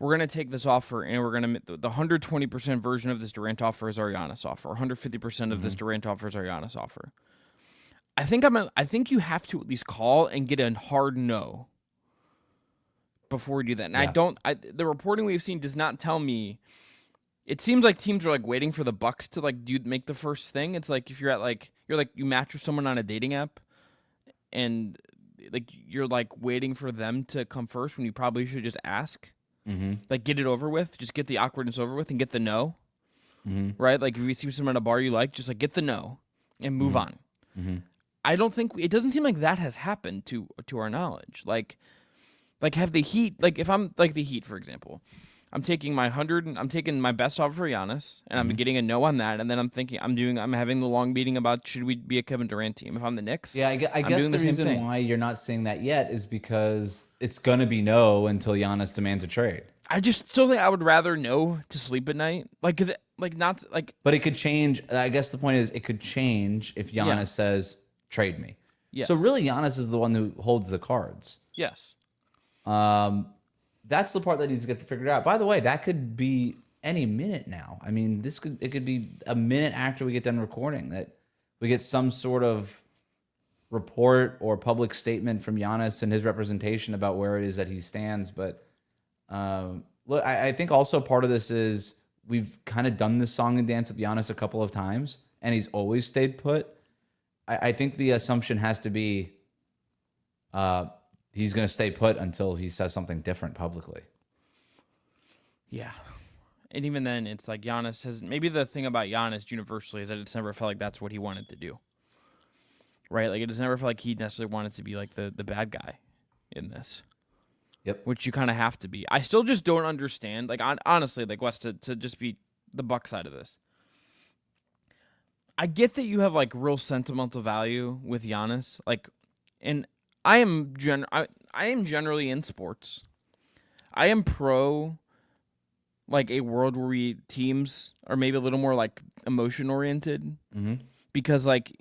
We're going to take this offer and we're going to the 120% version of this Durant offer is our Giannis offer. 150% of this Durant offer is our Giannis offer. I think you have to at least call and get a hard no before you do that. And the reporting we've seen does not tell me. It seems like teams are like waiting for the Bucks to like make the first thing. It's like if you're at you match with someone on a dating app and like you're like waiting for them to come first when you probably should just ask. Mm-hmm. Like, get it over with. Just get the awkwardness over with and get the no. Mm-hmm. Right? Like, if you see someone at a bar you like, just like get the no and move on. Mm-hmm. I don't think it doesn't seem like that has happened to our knowledge. Like have the Heat, like if I'm like the Heat, for example, I'm taking my best offer for Giannis, and I'm getting a no on that, and then I'm having the long meeting about should we be a Kevin Durant team. If I'm the Knicks, yeah, I guess the reason why you're not seeing that yet is because it's gonna be no until Giannis demands a trade. I just still think I would rather no to sleep at night, like because not like. But it could change. I guess the point is it could change if Giannis says trade me. Yes. So really, Giannis is the one who holds the cards. Yes. That's the part that needs to get figured out. By the way, that could be any minute now. I mean, it could be a minute after we get done recording that we get some sort of report or public statement from Giannis and his representation about where it is that he stands. But look, I think also part of this is we've kind of done this song and dance with Giannis a couple of times, and he's always stayed put. I think the assumption has to be he's going to stay put until he says something different publicly. Yeah. And even then, it's like Giannis has... Maybe the thing about Giannis universally is that it's never felt like that's what he wanted to do. Right? Like, it has never felt like he necessarily wanted to be, like, the bad guy in this. Yep. Which you kind of have to be. I still just don't understand. Like, honestly, like, Wes, to just be the Buck side of this. I get that you have, like, real sentimental value with Giannis. Like, and I am generally in sports. I am pro... like a world where teams are maybe a little more like emotion oriented, because like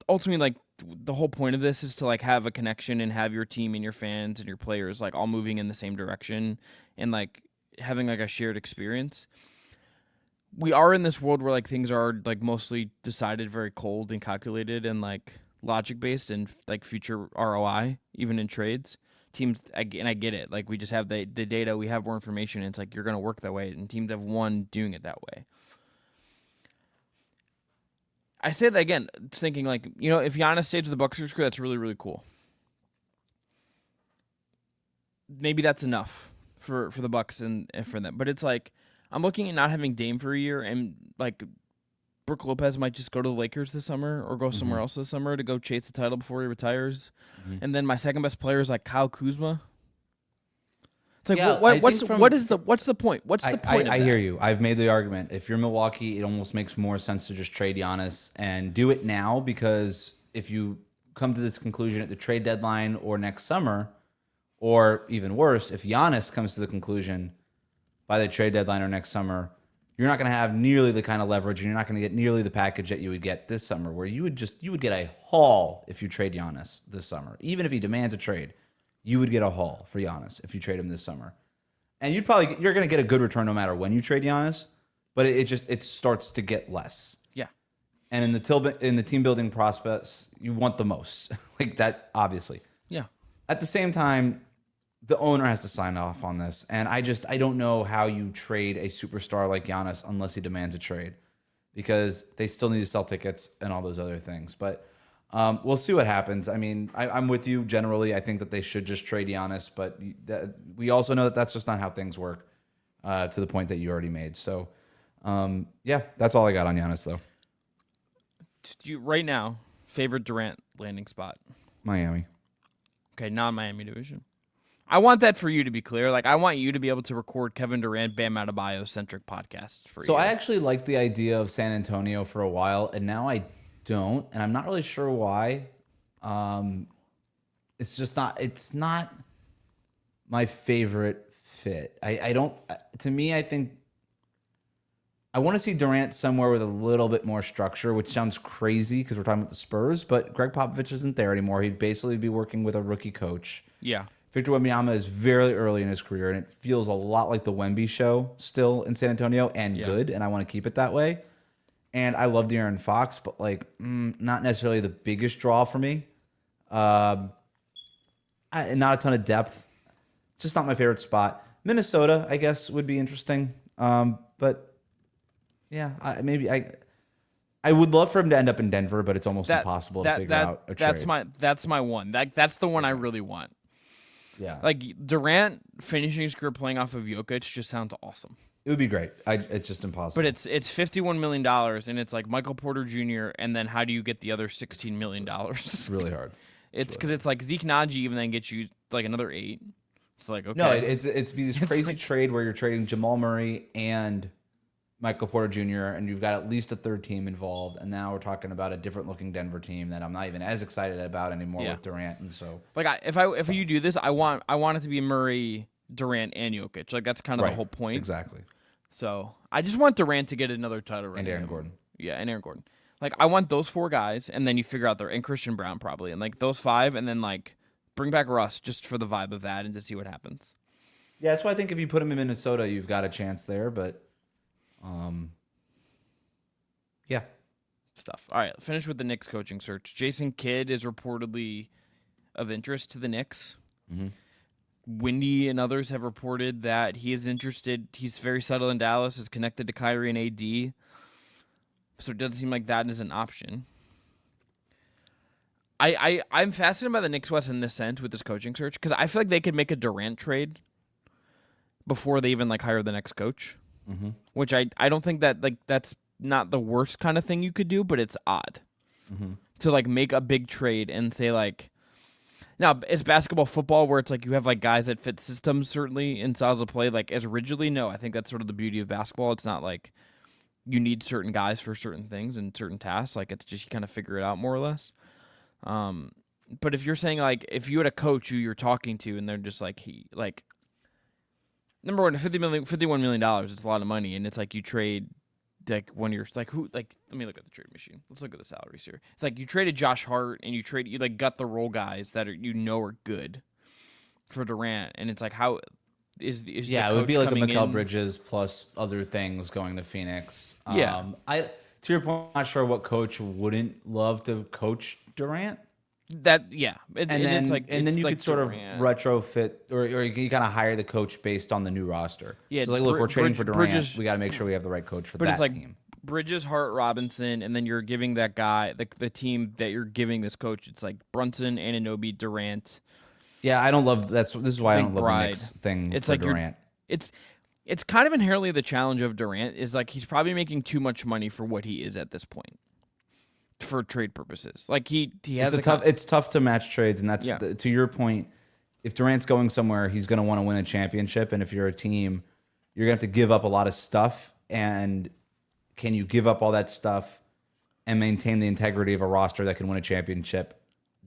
ultimately like the whole point of this is to like have a connection and have your team and your fans and your players like all moving in the same direction and like having like a shared experience. We are in this world where like things are like mostly decided very cold and calculated and like logic based and like future ROI even in trades. Teams, and I get it. Like, we just have the data. We have more information. And it's like, you're going to work that way. And teams have won doing it that way. I say that again, thinking like, you know, if Giannis stays with the Bucks crew, that's really, really cool. Maybe that's enough for the Bucks and for them. But it's like, I'm looking at not having Dame for a year, and like, Brook Lopez might just go to the Lakers this summer or go somewhere else this summer to go chase the title before he retires. And then my second best player is like Kyle Kuzma. It's like, what's the point? What's the point? I hear you. I've made the argument. If you're Milwaukee, it almost makes more sense to just trade Giannis and do it now, because if you come to this conclusion at the trade deadline or next summer, or even worse, if Giannis comes to the conclusion by the trade deadline or next summer, you're not going to have nearly the kind of leverage, and you're not going to get nearly the package that you would get this summer, where you would get a haul if you trade Giannis this summer. Even if he demands a trade, you would get a haul for Giannis if you trade him this summer. And you're going to get a good return no matter when you trade Giannis, but it starts to get less. Yeah. And in the team building prospects, you want the most. Like that, obviously. Yeah. At the same time, the owner has to sign off on this, and I don't know how you trade a superstar like Giannis unless he demands a trade, because they still need to sell tickets and all those other things. But we'll see what happens. I mean, I'm with you generally. I think that they should just trade Giannis, but we also know that that's just not how things work, to the point that you already made. So, yeah, that's all I got on Giannis, though. Right now, favorite Durant landing spot? Miami. Okay, non-Miami division. I want that for you to be clear. Like, I want you to be able to record Kevin Durant, Bam Adebayo-centric podcasts for you. So I actually liked the idea of San Antonio for a while, and now I don't, and I'm not really sure why. It's not my favorite fit. I think I want to see Durant somewhere with a little bit more structure, which sounds crazy because we're talking about the Spurs, but Greg Popovich isn't there anymore. He'd basically be working with a rookie coach. Yeah. Victor Wembanyama is very early in his career, and it feels a lot like the Wemby show still in San Antonio, and good, and I want to keep it that way. And I love De'Aaron Fox, but like not necessarily the biggest draw for me. Not a ton of depth. It's just not my favorite spot. Minnesota, I guess, would be interesting. But yeah, I would love for him to end up in Denver, but it's almost impossible to figure out a trade. That's my one. That's the one I really want. Yeah. Like, Durant finishing his career playing off of Jokic just sounds awesome. It would be great. It's just impossible. But it's $51 million, and it's like Michael Porter Jr., and then how do you get the other $16 million? It's really hard. It's because it's like Zeke Naji even then gets you like another 8. It's like, okay. No, it's be this crazy trade where you're trading Jamal Murray and Michael Porter Jr., and you've got at least a third team involved, and now we're talking about a different looking Denver team that I'm not even as excited about anymore with Durant. And so, like, if you do this, I want it to be Murray, Durant, and Jokic. Like, that's kind of the whole point. Exactly. So I just want Durant to get another title. And Aaron Gordon. Yeah, and Aaron Gordon. Like, I want those 4 guys, and then you figure out and Christian Brown probably, and like those 5, and then like bring back Russ just for the vibe of that and to see what happens. Yeah, that's why I think if you put him in Minnesota, you've got a chance there. But yeah. Stuff. All right, finish with the Knicks coaching search. Jason Kidd is reportedly of interest to the Knicks. Mm-hmm. Windy and others have reported that he is interested. He's very settled in Dallas, is connected to Kyrie and AD. So it doesn't seem like that is an option. I'm fascinated by the Knicks West in this sense with this coaching search because I feel like they could make a Durant trade before they even like hire the next coach, which I don't think that like that's not the worst kind of thing you could do, but it's odd to like make a big trade and say like. Now, is basketball football where it's like you have like guys that fit systems certainly in styles of play like as rigidly? No, I think that's sort of the beauty of basketball. It's not like you need certain guys for certain things and certain tasks. Like it's just you kind of figure it out more or less. But if you're saying like if you had a coach who you're talking to and they're just like number one, $51 million, it's a lot of money, and it's like you trade like when you're like who like let me look at the trade machine. Let's look at the salaries here. It's like you traded Josh Hart and you like got the role guys that are good for Durant, and it's like how is it would be like a Mikal Bridges plus other things going to Phoenix. To your point, I'm not sure what coach wouldn't love to coach Durant. And then you could sort of retrofit or you kind of hire the coach based on the new roster. Yeah, so like, look, we're trading for Durant. We got to make sure we have the right coach for that it's like team. Bridges, Hart, Robinson, and then you're giving that guy the team that you're giving this coach. It's like Brunson, Anunoby, Durant. Yeah, I don't love this is why I don't love the Knicks thing. It's for like Durant. It's kind of inherently the challenge of Durant is like he's probably making too much money for what he is at this point. For trade purposes, like he has it's tough to match trades, and that's to your point. If Durant's going somewhere, he's going to want to win a championship, and if you're a team, you're going to have to give up a lot of stuff. And can you give up all that stuff and maintain the integrity of a roster that can win a championship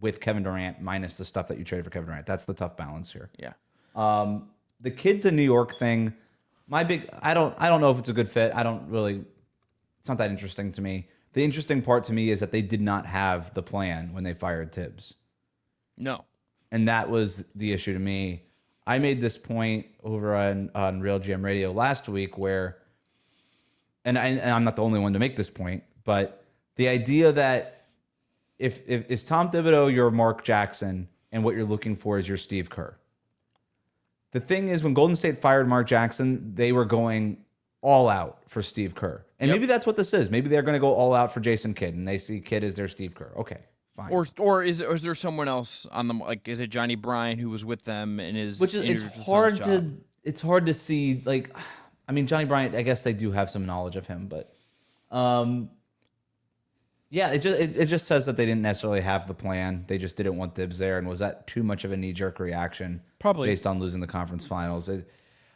with Kevin Durant minus the stuff that you traded for Kevin Durant? That's the tough balance here. Yeah. The kid to New York thing, I don't know if it's a good fit. It's not that interesting to me. The interesting part to me is that they did not have the plan when they fired Tibbs. No. And that was the issue to me. I made this point over on Real GM Radio last week where, and I'm not the only one to make this point, but the idea that if is Tom Thibodeau your Mark Jackson and what you're looking for is your Steve Kerr. The thing is, when Golden State fired Mark Jackson, they were going all out for Steve Kerr. And maybe that's what this is. Maybe they're going to go all out for Jason Kidd, and they see Kidd as their Steve Kerr. Okay, fine. Or is there someone else on them? Like, is it Johnny Bryant who was with them and is? Which is it's hard to see. Like, I mean, Johnny Bryant. I guess they do have some knowledge of him, but it just says that they didn't necessarily have the plan. They just didn't want Tibbs there, and was that too much of a knee-jerk reaction? Probably based on losing the conference finals.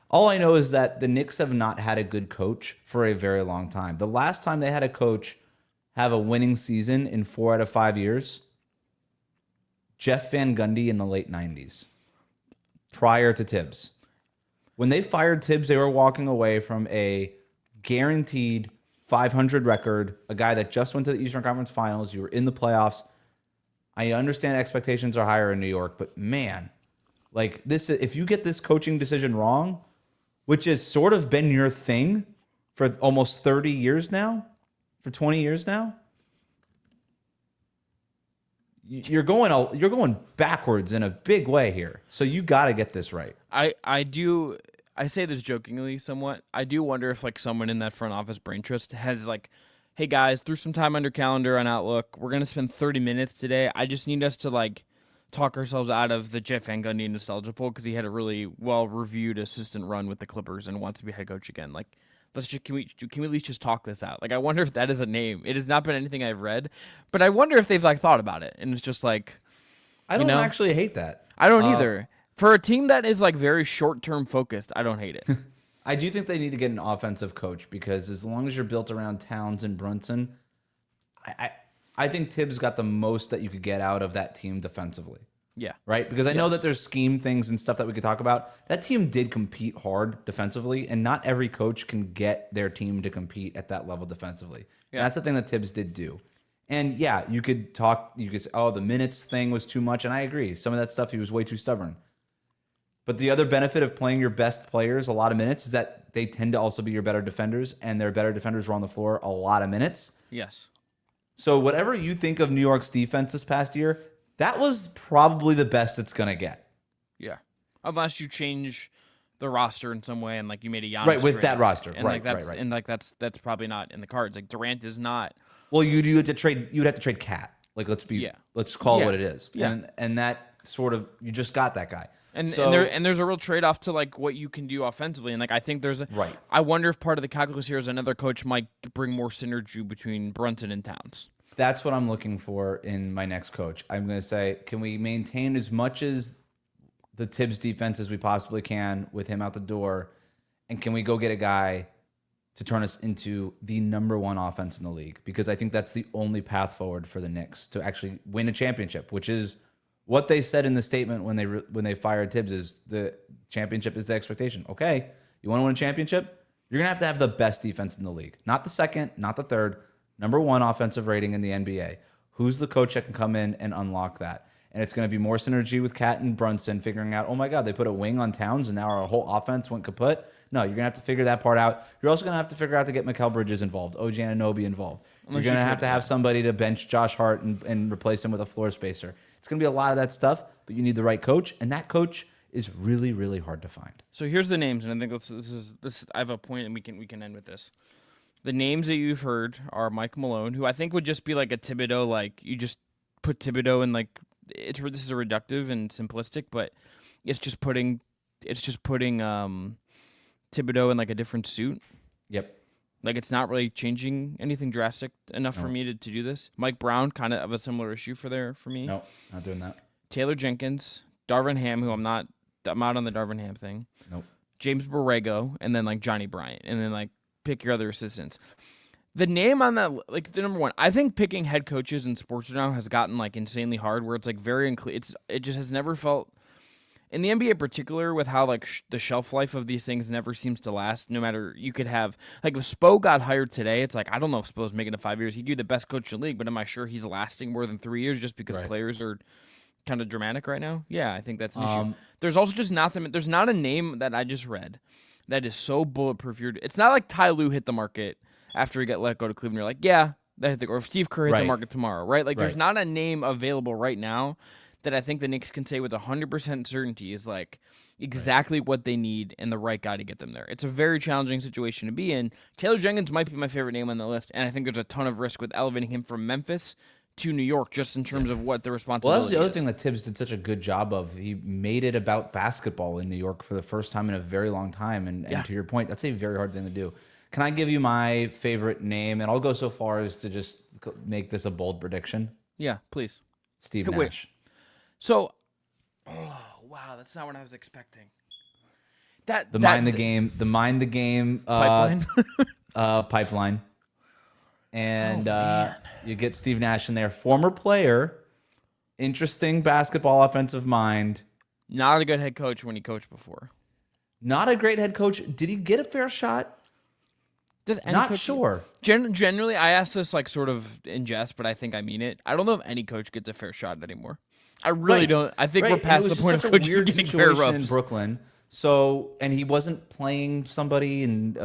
All I know is that the Knicks have not had a good coach for a very long time. The last time they had a coach have a winning season in 4 out of 5 years, Jeff Van Gundy in the late 90s, prior to Tibbs. When they fired Tibbs, they were walking away from a guaranteed 500 record, a guy that just went to the Eastern Conference Finals. You were in the playoffs. I understand expectations are higher in New York, but man, like this, if you get this coaching decision wrong, which has sort of been your thing for almost 30 years now, for 20 years now, you're going backwards in a big way here. So you got to get this right. I say this jokingly somewhat. I do wonder if like someone in that front office brain trust has like, hey guys, threw some time under calendar on Outlook. We're going to spend 30 minutes today. I just need us to like talk ourselves out of the Jeff Van Gundy nostalgia pool because he had a really well-reviewed assistant run with the Clippers and wants to be head coach again. Like, can we at least just talk this out? Like, I wonder if that is a name. It has not been anything I've read, but I wonder if they've like thought about it and it's just like, I don't actually hate that. I don't either. For a team that is like very short-term focused, I don't hate it. I do think they need to get an offensive coach because as long as you're built around Towns and Brunson, I think Tibbs got the most that you could get out of that team defensively. Yeah. Right? Because I know that there's scheme things and stuff that we could talk about. That team did compete hard defensively, and not every coach can get their team to compete at that level defensively. Yeah. And that's the thing that Tibbs did do. And yeah, you could say, oh, the minutes thing was too much, and I agree. Some of that stuff, he was way too stubborn. But the other benefit of playing your best players a lot of minutes is that they tend to also be your better defenders, and their better defenders were on the floor a lot of minutes. Yes. So whatever you think of New York's defense this past year, that was probably the best it's going to get. Yeah. Unless you change the roster in some way and like you made a Giannis right with trade. that roster. And right, like right. And like that's probably not in the cards. Like Durant is not. Well, you'd have to trade Cat. Like let's call it what it is. Yeah. And that sort of you just got that guy. And so, there's a real trade-off to like what you can do offensively, and like I think there's a right. I wonder if part of the calculus here is another coach might bring more synergy between Brunson and Towns. That's what I'm looking for in my next coach. I'm going to say, can we maintain as much as the Tibbs defense as we possibly can with him out the door, and can we go get a guy to turn us into the number one offense in the league? Because I think that's the only path forward for the Knicks to actually win a championship, which is what they said in the statement when they fired Tibbs is the championship is the expectation. Okay, you want to win a championship? You're going to have the best defense in the league. Not the second, not the third, number one offensive rating in the NBA. Who's the coach that can come in and unlock that? And it's going to be more synergy with Cat and Brunson figuring out, oh my God, they put a wing on Towns and now our whole offense went kaput. No, you're going to have to figure that part out. You're also going to have to figure out to get Mikal Bridges involved, OG Anunoby involved. You're going to have somebody to bench Josh Hart and replace him with a floor spacer. It's going to be a lot of that stuff, but you need the right coach, and that coach is really, really hard to find. So here's the names, and I think this. I have a point, and we can end with this. The names that you've heard are Mike Malone, who I think would just be like a Thibodeau, like you just put Thibodeau in like this is a reductive and simplistic, but it's just putting Thibodeau in like a different suit. Yep. Like it's not really changing anything drastic enough for me to do this. Mike Brown, kind of a similar issue for me. No, not doing that. Taylor Jenkins, Darvin Ham, who I'm out on the Darvin Ham thing. Nope. James Borrego, and then like Johnny Bryant, and then like pick your other assistants. The name on that, like the number one, I think picking head coaches in sports now has gotten like insanely hard. Where it's like very unclear. It just has never felt. In the NBA in particular, with how like the shelf life of these things never seems to last, no matter you could have like if Spo got hired today, it's like I don't know if Spo's making it 5 years. He'd be the best coach in the league, but am I sure he's lasting more than 3 years just because players are kind of dramatic right now? Yeah, I think that's an issue. There's also just there's not a name that I just read that is so bulletproof. It's not like Ty Lue hit the market after he got let go to Cleveland. You're like, yeah, that hit the, or if Steve Kerr hit the market tomorrow, right? Like there's not a name available right now that I think the Knicks can say with 100% certainty is like exactly what they need and the right guy to get them there. It's a very challenging situation to be in. Taylor Jenkins might be my favorite name on the list, and I think there's a ton of risk with elevating him from Memphis to New York just in terms of what the responsibility is. Well, that was the other thing that Tibbs did such a good job of. He made it about basketball in New York for the first time in a very long time, and to your point, that's a very hard thing to do. Can I give you my favorite name? And I'll go so far as to just make this a bold prediction. Yeah, please. Steve Nash. So, wow, that's not what I was expecting. The mind the game pipeline. Pipeline. And you get Steve Nash in there, former player, interesting basketball offensive mind. Not a good head coach when he coached before. Not a great head coach. Did he get a fair shot? Not sure. Generally, I ask this like sort of in jest, but I think I mean it. I don't know if any coach gets a fair shot anymore. I really don't. I think we're past the point of coaches getting fair rubs in Brooklyn. So, and he wasn't playing somebody, and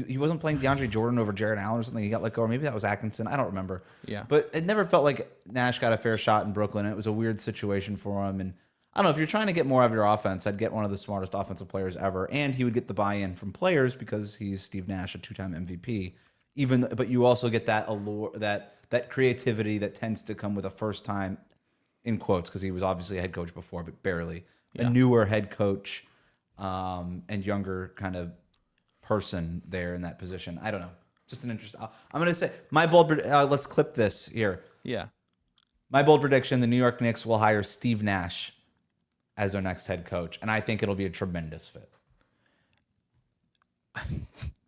he wasn't playing DeAndre Jordan over Jared Allen or something. He got let go, or maybe that was Atkinson. I don't remember. Yeah. But it never felt like Nash got a fair shot in Brooklyn. It was a weird situation for him. And I don't know, if you're trying to get more out of your offense, I'd get one of the smartest offensive players ever. And he would get the buy-in from players because he's Steve Nash, a 2-time MVP. But you also get that allure, that creativity that tends to come with a first-time, in quotes, because he was obviously a head coach before, but barely. A newer head coach and younger kind of person there in that position. I don't know. Just an interest. I'm going to say my bold. Let's clip this here. Yeah. My bold prediction: the New York Knicks will hire Steve Nash as their next head coach, and I think it'll be a tremendous fit.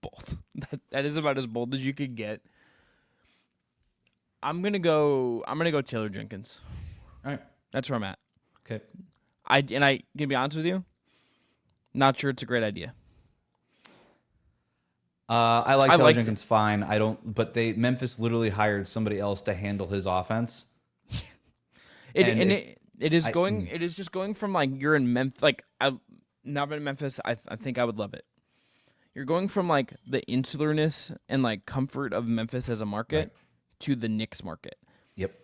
Bold. That is about as bold as you could get. I'm gonna go Taylor Jenkins. All right. That's where I'm at. Okay. I can be honest with you. Not sure it's a great idea. I like Taylor Jenkins fine. I don't, but Memphis literally hired somebody else to handle his offense. It is just going from like you're in Memphis. Like I've now been in Memphis. I think I would love it. You're going from like the insularness and like comfort of Memphis as a market to the Knicks market. Yep.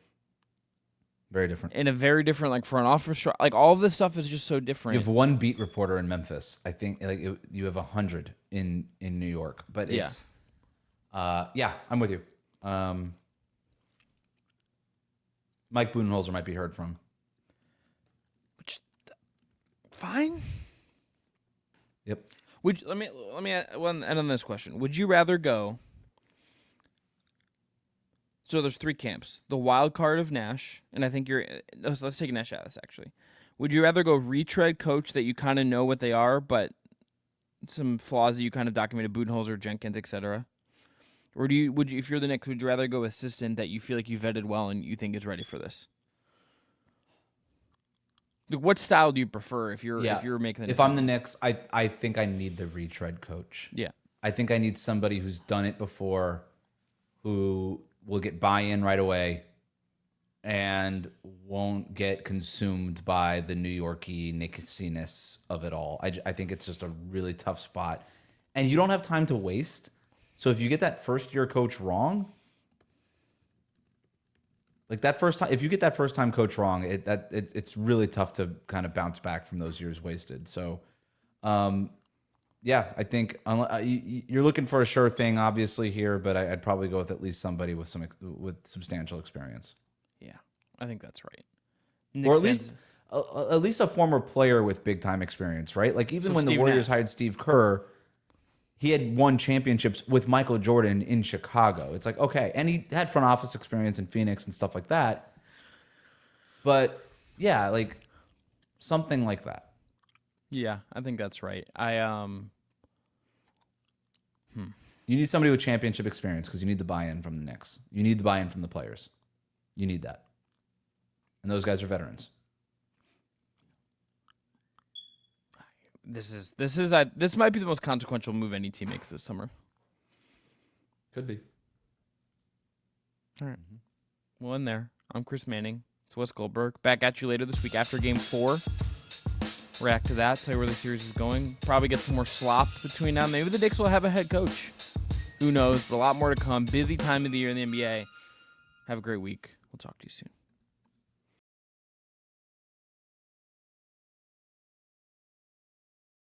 Very different. In a very different like front office. Like all of this stuff is just so different. You have one beat reporter in Memphis. I think like you have 100 in New York. But it's I'm with you. Mike Budenholzer might be heard from. Fine. Yep. Let me end on this question. Would you rather go? So there's 3 camps. The wild card of Nash, and I think let's take Nash out of this actually. Would you rather go retread coach that you kind of know what they are, but some flaws that you kind of documented, Budenholzer, Jenkins, etc.? Or would you if you're the Knicks, would you rather go assistant that you feel like you vetted well and you think is ready for this? Like, what style do you prefer if you're making the If I'm the Knicks, I think I need the retread coach. Yeah. I think I need somebody who's done it before, who will get buy-in right away and won't get consumed by the New Yorkie Knickiness of it all. I think it's just a really tough spot. And you don't have time to waste. So if you get that first-year coach wrong, like that first time, if you get that first-time coach wrong, it's really tough to kind of bounce back from those years wasted. So, yeah, I think you're looking for a sure thing, obviously here, but I'd probably go with at least somebody with substantial experience. Yeah, I think that's right. Or at least a former player with big-time experience, right? Like even when the Warriors hired Steve Kerr, he had won championships with Michael Jordan in Chicago. It's like, okay, and he had front office experience in Phoenix and stuff like that. But yeah, like something like that. Yeah, I think that's right. You need somebody with championship experience because you need the buy-in from the Knicks. You need the buy-in from the players. You need that. And those guys are veterans. This might be the most consequential move any team makes this summer. Could be. All right. Well, in there. I'm Chris Manning. It's Wes Goldberg. Back at you later this week after Game 4. React to that. Tell you where the series is going. Probably get some more slop between now and maybe the Knicks will have a head coach. Who knows? But a lot more to come. Busy time of the year in the NBA. Have a great week. We'll talk to you soon.